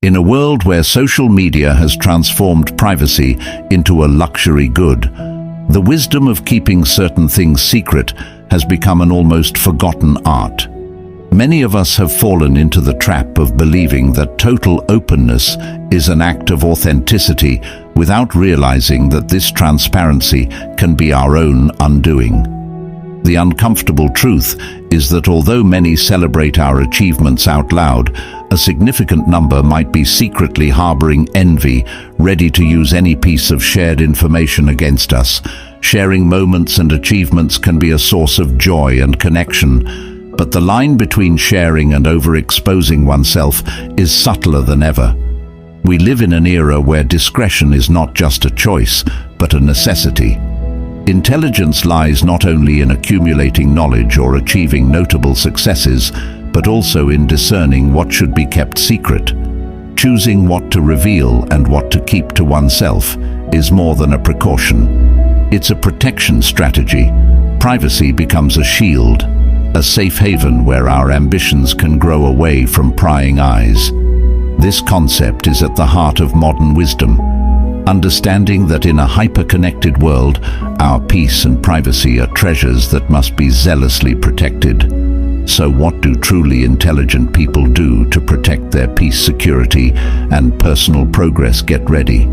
In a world where social media has transformed privacy into a luxury good, the wisdom of keeping certain things secret has become an almost forgotten art. Many of us have fallen into the trap of believing that total openness is an act of authenticity without realizing that this transparency can be our own undoing. The uncomfortable truth is that although many celebrate our achievements out loud, a significant number might be secretly harboring envy, ready to use any piece of shared information against us. Sharing moments and achievements can be a source of joy and connection, but the line between sharing and overexposing oneself is subtler than ever. We live in an era where discretion is not just a choice, but a necessity. Intelligence lies not only in accumulating knowledge or achieving notable successes, but also in discerning what should be kept secret. Choosing what to reveal and what to keep to oneself is more than a precaution. It's a protection strategy. Privacy becomes a shield, a safe haven where our ambitions can grow away from prying eyes. This concept is at the heart of modern wisdom. Understanding that in a hyper-connected world, our peace and privacy are treasures that must be zealously protected. So what do truly intelligent people do to protect their peace, security, and personal progress? Get ready,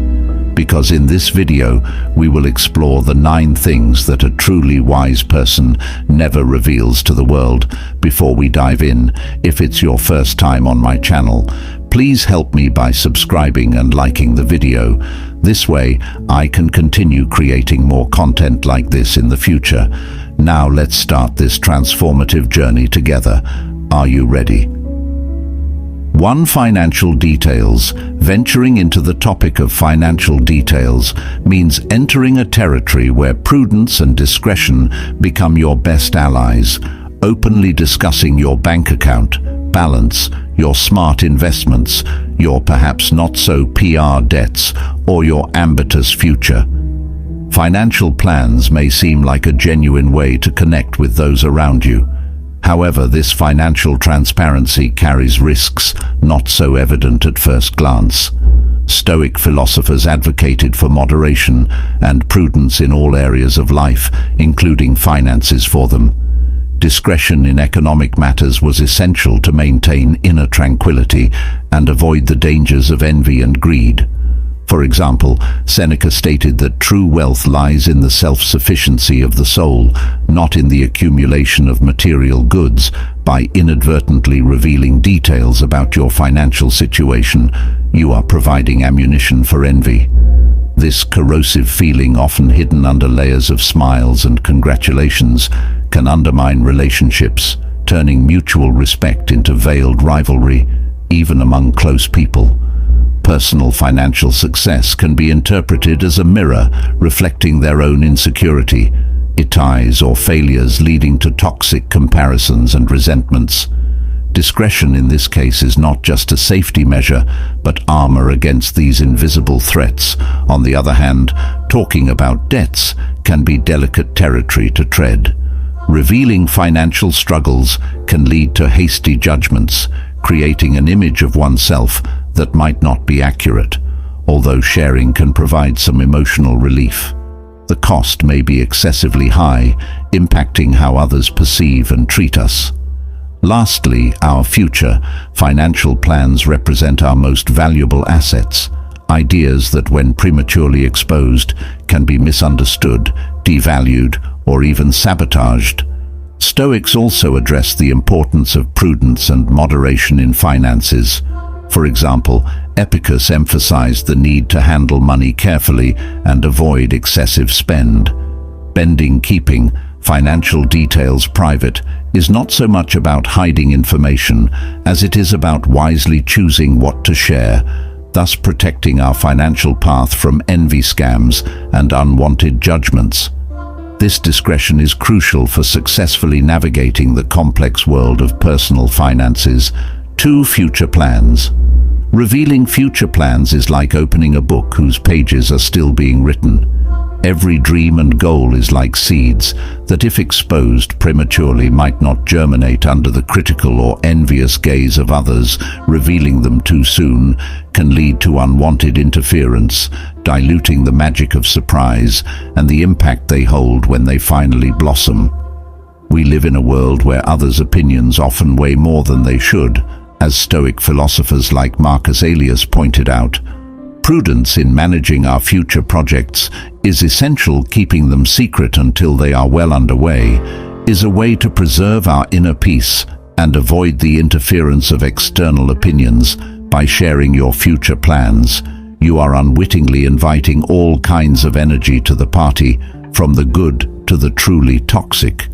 because in this video, we will explore the 9 things that a truly wise person never reveals to the world. Before we dive in, if it's your first time on my channel, please help me by subscribing and liking the video. This way, I can continue creating more content like this in the future. Now let's start this transformative journey together. Are you ready? 1. Financial details. Venturing into the topic of financial details means entering a territory where prudence and discretion become your best allies. Openly discussing your bank account, balance, your smart investments, your perhaps not so PR debts, or your ambitious future. Financial plans may seem like a genuine way to connect with those around you. However, this financial transparency carries risks not so evident at first glance. Stoic philosophers advocated for moderation and prudence in all areas of life, including finances for them. Discretion in economic matters was essential to maintain inner tranquility and avoid the dangers of envy and greed. For example, Seneca stated that true wealth lies in the self-sufficiency of the soul, not in the accumulation of material goods. By inadvertently revealing details about your financial situation, you are providing ammunition for envy. This corrosive feeling, often hidden under layers of smiles and congratulations, can undermine relationships, turning mutual respect into veiled rivalry, even among close people. Personal financial success can be interpreted as a mirror reflecting their own insecurity, or failures, leading to toxic comparisons and resentments. Discretion in this case is not just a safety measure, but armor against these invisible threats. On the other hand, talking about debts can be delicate territory to tread. Revealing financial struggles can lead to hasty judgments, creating an image of oneself that might not be accurate. Although sharing can provide some emotional relief, the cost may be excessively high, impacting how others perceive and treat us. Lastly, our future. Financial plans represent our most valuable assets, ideas that, when prematurely exposed, can be misunderstood, devalued, or even sabotaged. Stoics also address the importance of prudence and moderation in finances. For example, Epicurus emphasized the need to handle money carefully and avoid excessive spend. Keeping financial details private is not so much about hiding information as it is about wisely choosing what to share, thus protecting our financial path from envy, scams, and unwanted judgments. This discretion is crucial for successfully navigating the complex world of personal finances. 2. Future plans. Revealing future plans is like opening a book whose pages are still being written. Every dream and goal is like seeds that, if exposed prematurely, might not germinate under the critical or envious gaze of others. Revealing them too soon can lead to unwanted interference, diluting the magic of surprise and the impact they hold when they finally blossom. We live in a world where others' opinions often weigh more than they should, as Stoic philosophers like Marcus Aurelius pointed out. Prudence in managing our future projects is essential. Keeping them secret until they are well underway is a way to preserve our inner peace and avoid the interference of external opinions. By sharing your future plans, you are unwittingly inviting all kinds of energy to the party, from the good to the truly toxic.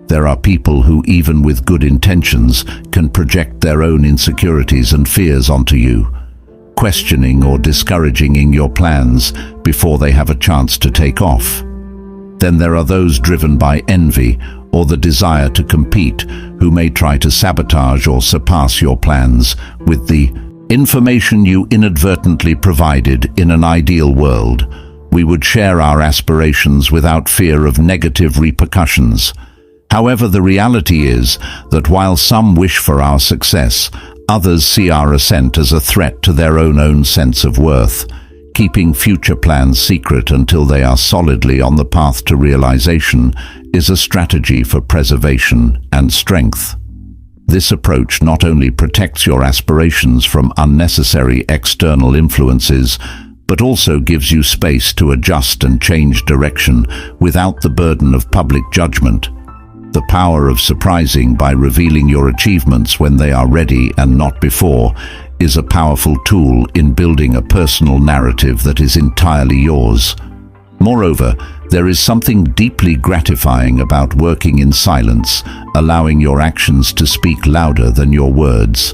There are people who, even with good intentions, can project their own insecurities and fears onto you, questioning or discouraging your plans before they have a chance to take off. Then there are those driven by envy or the desire to compete, who may try to sabotage or surpass your plans with the information you inadvertently provided. In an ideal world, we would share our aspirations without fear of negative repercussions. However, the reality is that while some wish for our success, others see our ascent as a threat to their own sense of worth. Keeping future plans secret until they are solidly on the path to realization is a strategy for preservation and strength. This approach not only protects your aspirations from unnecessary external influences, but also gives you space to adjust and change direction without the burden of public judgment. The power of surprising by revealing your achievements when they are ready and not before is a powerful tool in building a personal narrative that is entirely yours. Moreover, there is something deeply gratifying about working in silence, allowing your actions to speak louder than your words.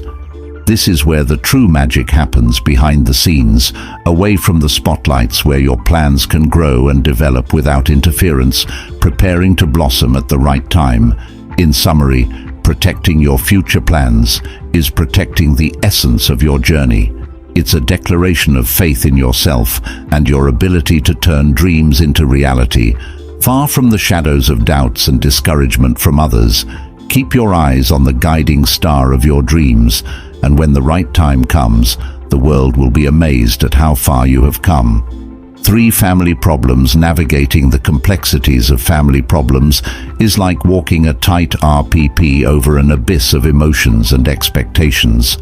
This is where the true magic happens, behind the scenes, away from the spotlights, where your plans can grow and develop without interference, preparing to blossom at the right time. In summary, protecting your future plans is protecting the essence of your journey. It's a declaration of faith in yourself and your ability to turn dreams into reality. Far from the shadows of doubts and discouragement from others, keep your eyes on the guiding star of your dreams, and when the right time comes, the world will be amazed at how far you have come. 3 family problems. Navigating the complexities of family problems is like walking a tight RPP over an abyss of emotions and expectations.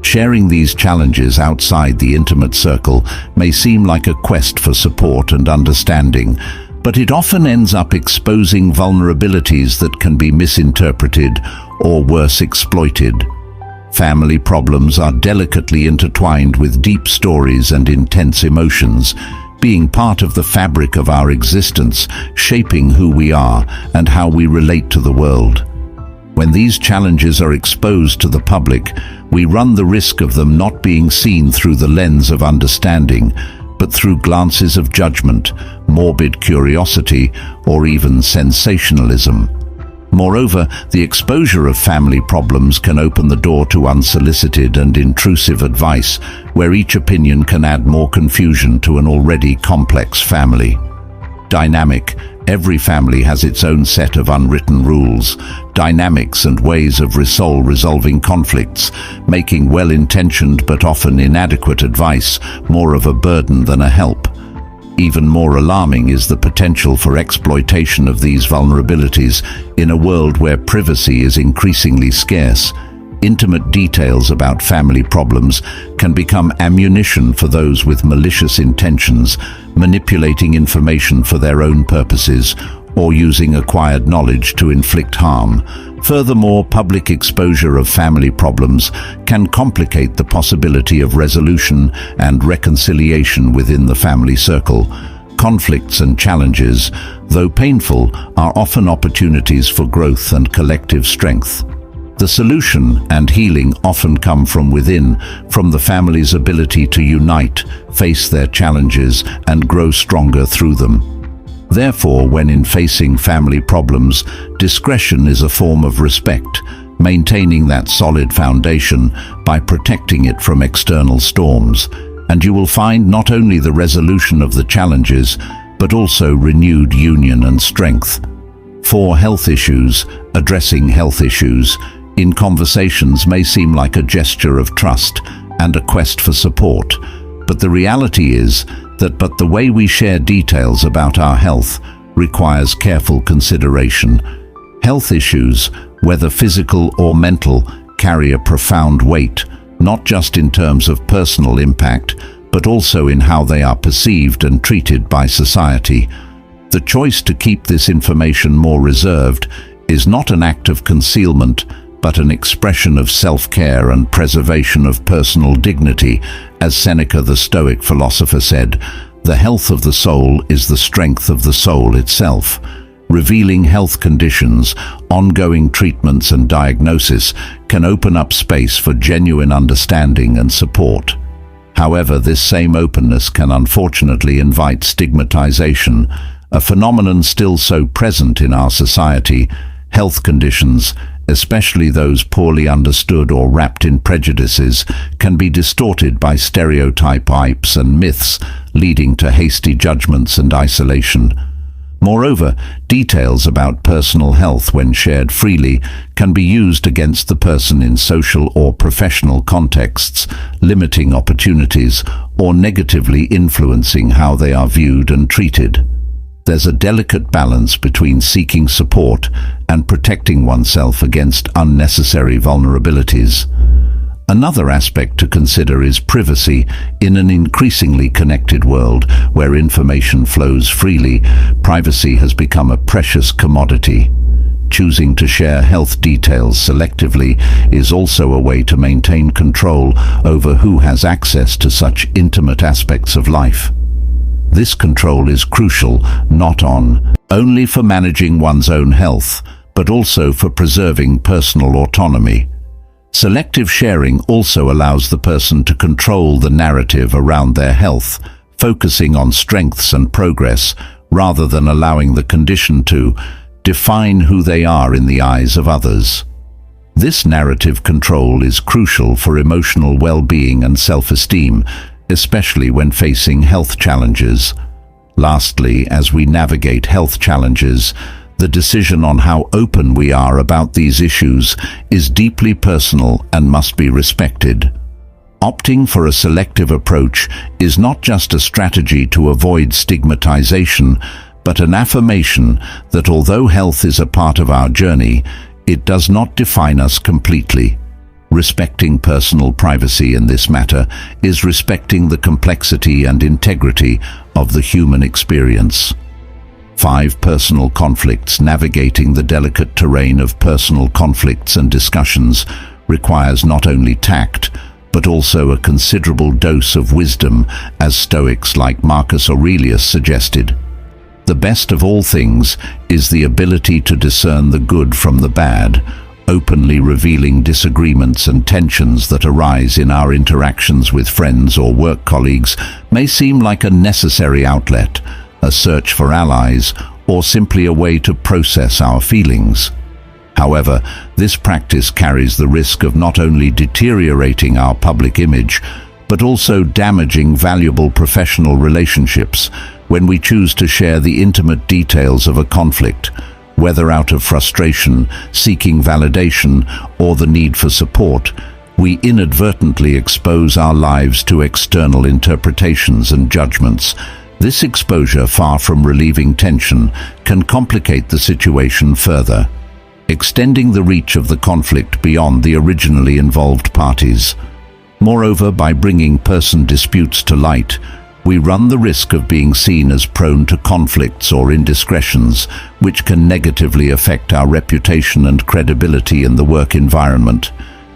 Sharing these challenges outside the intimate circle may seem like a quest for support and understanding, but it often ends up exposing vulnerabilities that can be misinterpreted or, worse, exploited. Family problems are delicately intertwined with deep stories and intense emotions, being part of the fabric of our existence, shaping who we are and how we relate to the world. When these challenges are exposed to the public, we run the risk of them not being seen through the lens of understanding, but through glances of judgment, morbid curiosity, or even sensationalism. Moreover, the exposure of family problems can open the door to unsolicited and intrusive advice, where each opinion can add more confusion to an already complex family dynamic. Every family has its own set of unwritten rules, dynamics and ways of resolving conflicts, making well-intentioned but often inadequate advice more of a burden than a help. Even more alarming is the potential for exploitation of these vulnerabilities in a world where privacy is increasingly scarce. Intimate details about family problems can become ammunition for those with malicious intentions, manipulating information for their own purposes or using acquired knowledge to inflict harm. Furthermore, public exposure of family problems can complicate the possibility of resolution and reconciliation within the family circle. Conflicts and challenges, though painful, are often opportunities for growth and collective strength. The solution and healing often come from within, from the family's ability to unite, face their challenges, and grow stronger through them. Therefore, when facing family problems, discretion is a form of respect, maintaining that solid foundation by protecting it from external storms, and you will find not only the resolution of the challenges, but also renewed union and strength. For health issues, addressing health issues in conversations may seem like a gesture of trust and a quest for support, but the reality is that the way we share details about our health requires careful consideration. Health issues, whether physical or mental, carry a profound weight, not just in terms of personal impact, but also in how they are perceived and treated by society. The choice to keep this information more reserved is not an act of concealment, but an expression of self-care and preservation of personal dignity. As Seneca the Stoic philosopher said, "The health of the soul is the strength of the soul itself." Revealing health conditions, ongoing treatments and diagnosis can open up space for genuine understanding and support. However, this same openness can unfortunately invite stigmatization, a phenomenon still so present in our society. Health conditions, especially those poorly understood or wrapped in prejudices, can be distorted by stereotypes and myths, leading to hasty judgments and isolation. Moreover, details about personal health, when shared freely, can be used against the person in social or professional contexts, limiting opportunities or negatively influencing how they are viewed and treated. There's a delicate balance between seeking support and protecting oneself against unnecessary vulnerabilities. Another aspect to consider is privacy. In an increasingly connected world where information flows freely, privacy has become a precious commodity. Choosing to share health details selectively is also a way to maintain control over who has access to such intimate aspects of life. This control is crucial, not only for managing one's own health, but also for preserving personal autonomy. Selective sharing also allows the person to control the narrative around their health, focusing on strengths and progress rather than allowing the condition to define who they are in the eyes of others. This narrative control is crucial for emotional well-being and self-esteem, especially when facing health challenges. Lastly, as we navigate health challenges, the decision on how open we are about these issues is deeply personal and must be respected. Opting for a selective approach is not just a strategy to avoid stigmatization, but an affirmation that although health is a part of our journey, it does not define us completely. Respecting personal privacy in this matter is respecting the complexity and integrity of the human experience. 5. Personal conflicts. Navigating the delicate terrain of personal conflicts and discussions requires not only tact, but also a considerable dose of wisdom, as Stoics like Marcus Aurelius suggested. The best of all things is the ability to discern the good from the bad, openly revealing disagreements and tensions that arise in our interactions with friends or work colleagues may seem like a necessary outlet, a search for allies, or simply a way to process our feelings. However, this practice carries the risk of not only deteriorating our public image, but also damaging valuable professional relationships when we choose to share the intimate details of a conflict, whether out of frustration, seeking validation, or the need for support. We inadvertently expose our lives to external interpretations and judgments. This exposure, far from relieving tension, can complicate the situation further, extending the reach of the conflict beyond the originally involved parties. Moreover, by bringing person disputes to light, we run the risk of being seen as prone to conflicts or indiscretions, which can negatively affect our reputation and credibility in the work environment.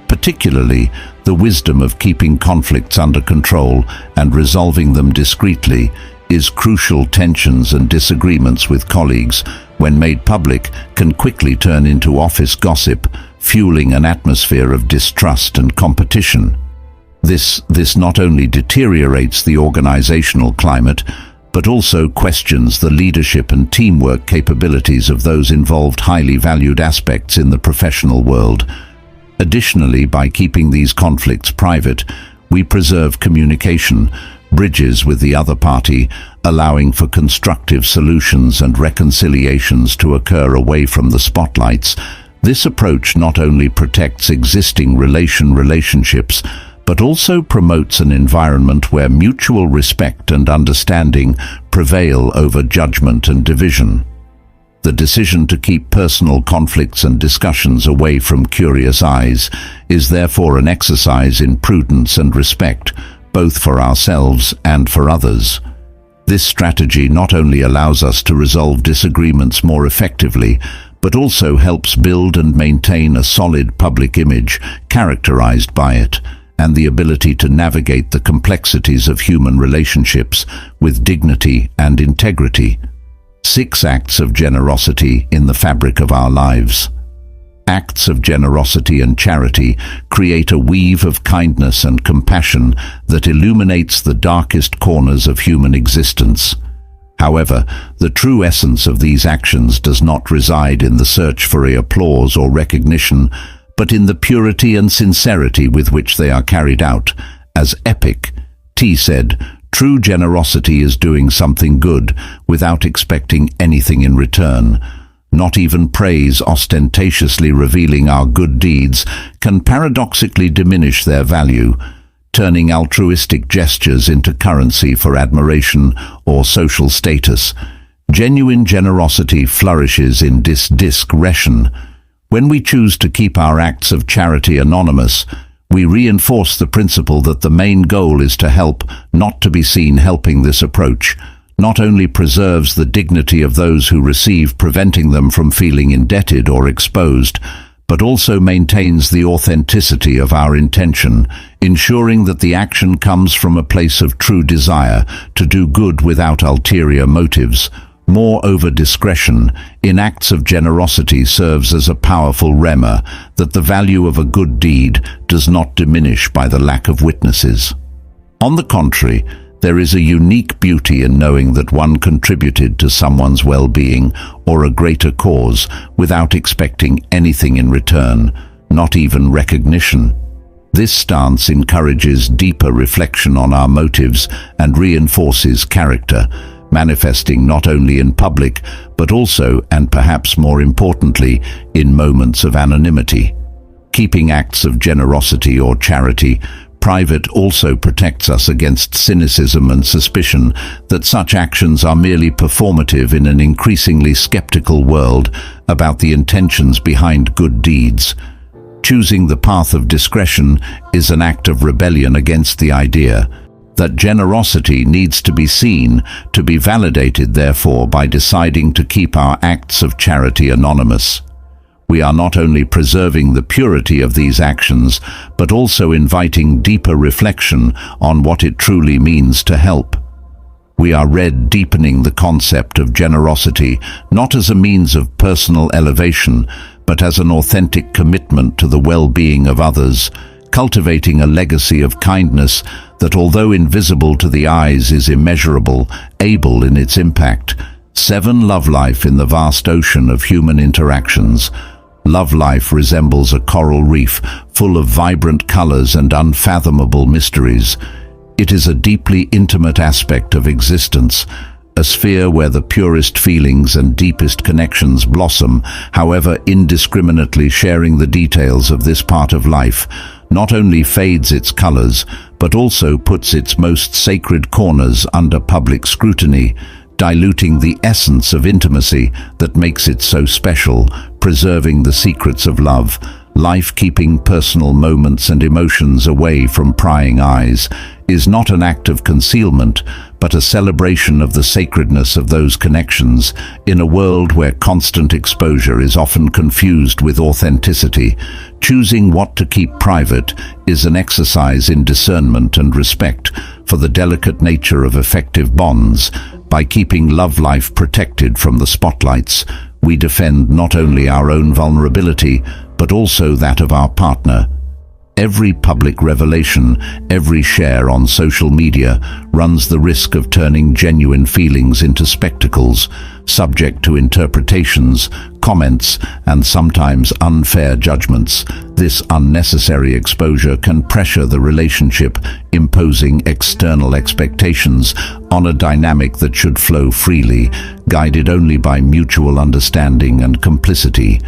Particularly, the wisdom of keeping conflicts under control and resolving them discreetly is crucial. Tensions and disagreements with colleagues, when made public, can quickly turn into office gossip, fueling an atmosphere of distrust and competition. This not only deteriorates the organizational climate, but also questions the leadership and teamwork capabilities of those involved, highly valued aspects in the professional world. Additionally, by keeping these conflicts private, we preserve communication, bridges with the other party, allowing for constructive solutions and reconciliations to occur away from the spotlights. This approach not only protects existing relationships, but also promotes an environment where mutual respect and understanding prevail over judgment and division. The decision to keep personal conflicts and discussions away from curious eyes is therefore an exercise in prudence and respect, both for ourselves and for others. This strategy not only allows us to resolve disagreements more effectively, but also helps build and maintain a solid public image characterized by it, and the ability to navigate the complexities of human relationships with dignity and integrity. 6 acts of generosity in the fabric of our lives. Acts of generosity and charity create a weave of kindness and compassion that illuminates the darkest corners of human existence. However, the true essence of these actions does not reside in the search for applause or recognition, but in the purity and sincerity with which they are carried out. As Epic T said, "True generosity is doing something good without expecting anything in return. Not even praise ostentatiously revealing our good deeds can paradoxically diminish their value, turning altruistic gestures into currency for admiration or social status. Genuine generosity flourishes in discretion. When we choose to keep our acts of charity anonymous, we reinforce the principle that the main goal is to help, not to be seen. Helping this approach not only preserves the dignity of those who receive, preventing them from feeling indebted or exposed, but also maintains the authenticity of our intention, ensuring that the action comes from a place of true desire to do good without ulterior motives. Moreover, discretion in acts of generosity serves as a powerful reminder that the value of a good deed does not diminish by the lack of witnesses. On the contrary, there is a unique beauty in knowing that one contributed to someone's well-being or a greater cause without expecting anything in return, not even recognition. This stance encourages deeper reflection on our motives and reinforces character, manifesting not only in public, but also, and perhaps more importantly, in moments of anonymity. Keeping acts of generosity or charity private also protects us against cynicism and suspicion that such actions are merely performative in an increasingly skeptical world about the intentions behind good deeds. Choosing the path of discretion is an act of rebellion against the idea that generosity needs to be seen, to be validated. Therefore, by deciding to keep our acts of charity anonymous, we are not only preserving the purity of these actions, but also inviting deeper reflection on what it truly means to help. We are deepening the concept of generosity not as a means of personal elevation, but as an authentic commitment to the well-being of others, cultivating a legacy of kindness that, although invisible to the eyes, is immeasurable, able in its impact. 7. Love life in the vast ocean of human interactions. Love life resembles a coral reef full of vibrant colors and unfathomable mysteries. It is a deeply intimate aspect of existence, a sphere where the purest feelings and deepest connections blossom. However, indiscriminately sharing the details of this part of life not only fades its colors, but also puts its most sacred corners under public scrutiny, diluting the essence of intimacy that makes it so special. Preserving the secrets of love life, keeping personal moments and emotions away from prying eyes, is not an act of concealment, but a celebration of the sacredness of those connections. In a world where constant exposure is often confused with authenticity, choosing what to keep private is an exercise in discernment and respect for the delicate nature of effective bonds. By keeping love life protected from the spotlights, we defend not only our own vulnerability, but also that of our partner. Every public revelation, every share on social media runs the risk of turning genuine feelings into spectacles, subject to interpretations, comments, and sometimes unfair judgments. This unnecessary exposure can pressure the relationship, imposing external expectations on a dynamic that should flow freely, guided only by mutual understanding and complicity.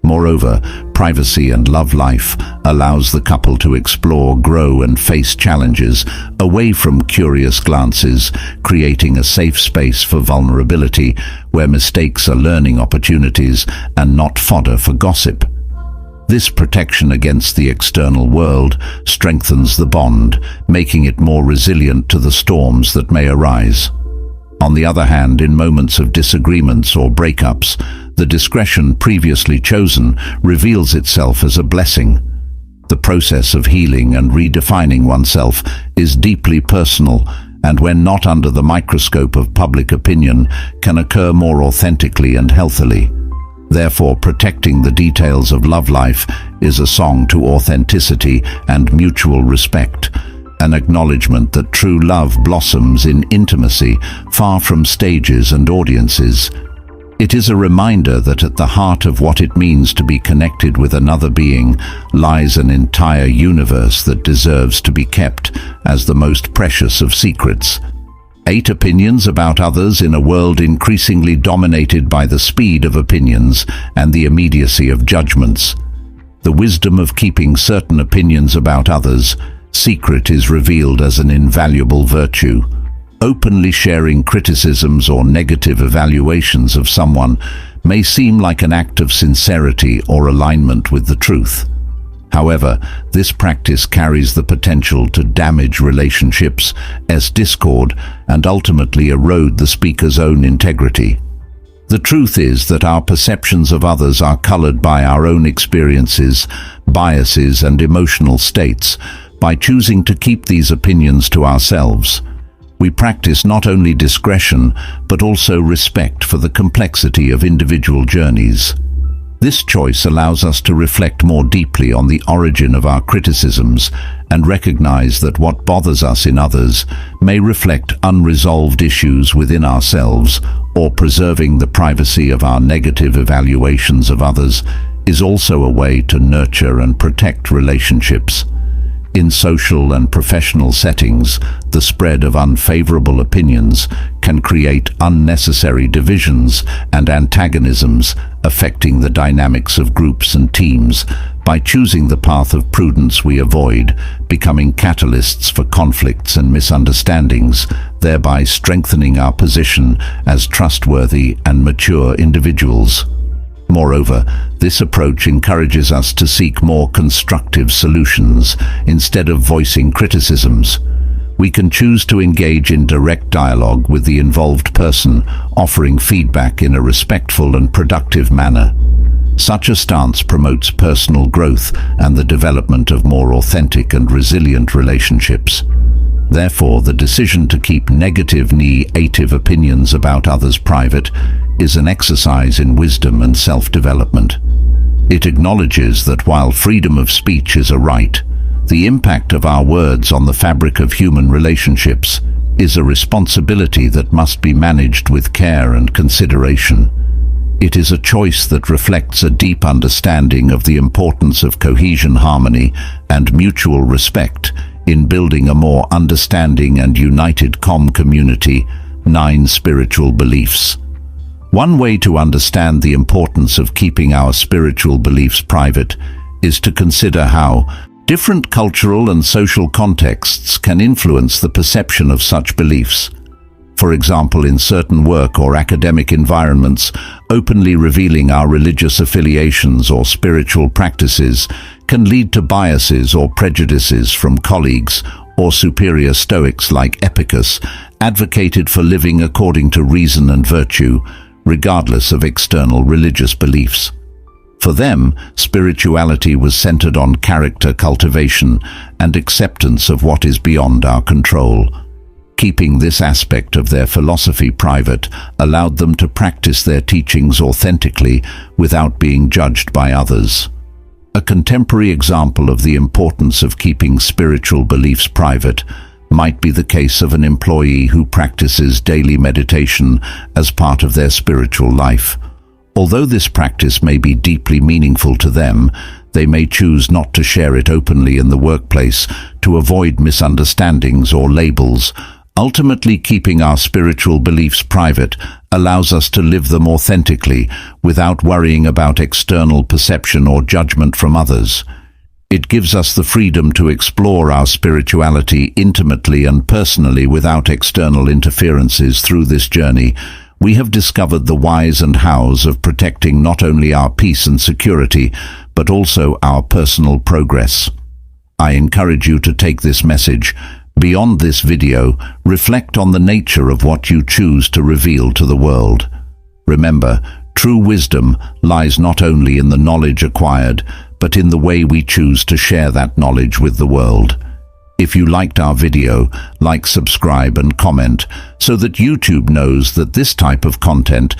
Moreover, privacy and love life allows the couple to explore, grow, and face challenges away from curious glances, creating a safe space for vulnerability where mistakes are learning opportunities and not fodder for gossip. This protection against the external world strengthens the bond, making it more resilient to the storms that may arise. On the other hand, in moments of disagreements or breakups, the discretion previously chosen reveals itself as a blessing. The process of healing and redefining oneself is deeply personal, and when not under the microscope of public opinion, can occur more authentically and healthily. Therefore, protecting the details of love life is a song to authenticity and mutual respect, an acknowledgement that true love blossoms in intimacy, far from stages and audiences. It is a reminder that at the heart of what it means to be connected with another being lies an entire universe that deserves to be kept as the most precious of secrets. 8 opinions about others in a world increasingly dominated by the speed of opinions and the immediacy of judgments. The wisdom of keeping certain opinions about others secret is revealed as an invaluable virtue. Openly sharing criticisms or negative evaluations of someone may seem like an act of sincerity or alignment with the truth. However, this practice carries the potential to damage relationships, as discord, and ultimately erode the speaker's own integrity. The truth is that our perceptions of others are colored by our own experiences, biases, and emotional states. By choosing to keep these opinions to ourselves, we practice not only discretion, but also respect for the complexity of individual journeys. This choice allows us to reflect more deeply on the origin of our criticisms and recognize that what bothers us in others may reflect unresolved issues within ourselves, or preserving the privacy of our negative evaluations of others is also a way to nurture and protect relationships. In social and professional settings, the spread of unfavorable opinions can create unnecessary divisions and antagonisms, affecting the dynamics of groups and teams. By choosing the path of prudence, we avoid becoming catalysts for conflicts and misunderstandings, thereby strengthening our position as trustworthy and mature individuals. Moreover, this approach encourages us to seek more constructive solutions instead of voicing criticisms. We can choose to engage in direct dialogue with the involved person, offering feedback in a respectful and productive manner. Such a stance promotes personal growth and the development of more authentic and resilient relationships. Therefore, the decision to keep negative opinions about others private is an exercise in wisdom and self-development. It acknowledges that while freedom of speech is a right, the impact of our words on the fabric of human relationships is a responsibility that must be managed with care and consideration. It is a choice that reflects a deep understanding of the importance of cohesion, harmony, and mutual respect in building a more understanding and united community. 9 spiritual beliefs. One way to understand the importance of keeping our spiritual beliefs private is to consider how different cultural and social contexts can influence the perception of such beliefs. For example, in certain work or academic environments, openly revealing our religious affiliations or spiritual practices can lead to biases or prejudices from colleagues, or superior Stoics like Epicus advocated for living according to reason and virtue, regardless of external religious beliefs. For them, spirituality was centered on character cultivation and acceptance of what is beyond our control. Keeping this aspect of their philosophy private allowed them to practice their teachings authentically without being judged by others. A contemporary example of the importance of keeping spiritual beliefs private might be the case of an employee who practices daily meditation as part of their spiritual life. Although this practice may be deeply meaningful to them, They may choose not to share it openly in the workplace to avoid misunderstandings or labels. Ultimately, keeping our spiritual beliefs private allows us to live them authentically without worrying about external perception or judgment from others. It gives us the freedom to explore our spirituality intimately and personally without external interferences. Through this journey, we have discovered the whys and hows of protecting not only our peace and security, but also our personal progress. I encourage you to take this message. Beyond this video, reflect on the nature of what you choose to reveal to the world. Remember, true wisdom lies not only in the knowledge acquired, but in the way we choose to share that knowledge with the world. If you liked our video, like, subscribe and comment so that YouTube knows that this type of content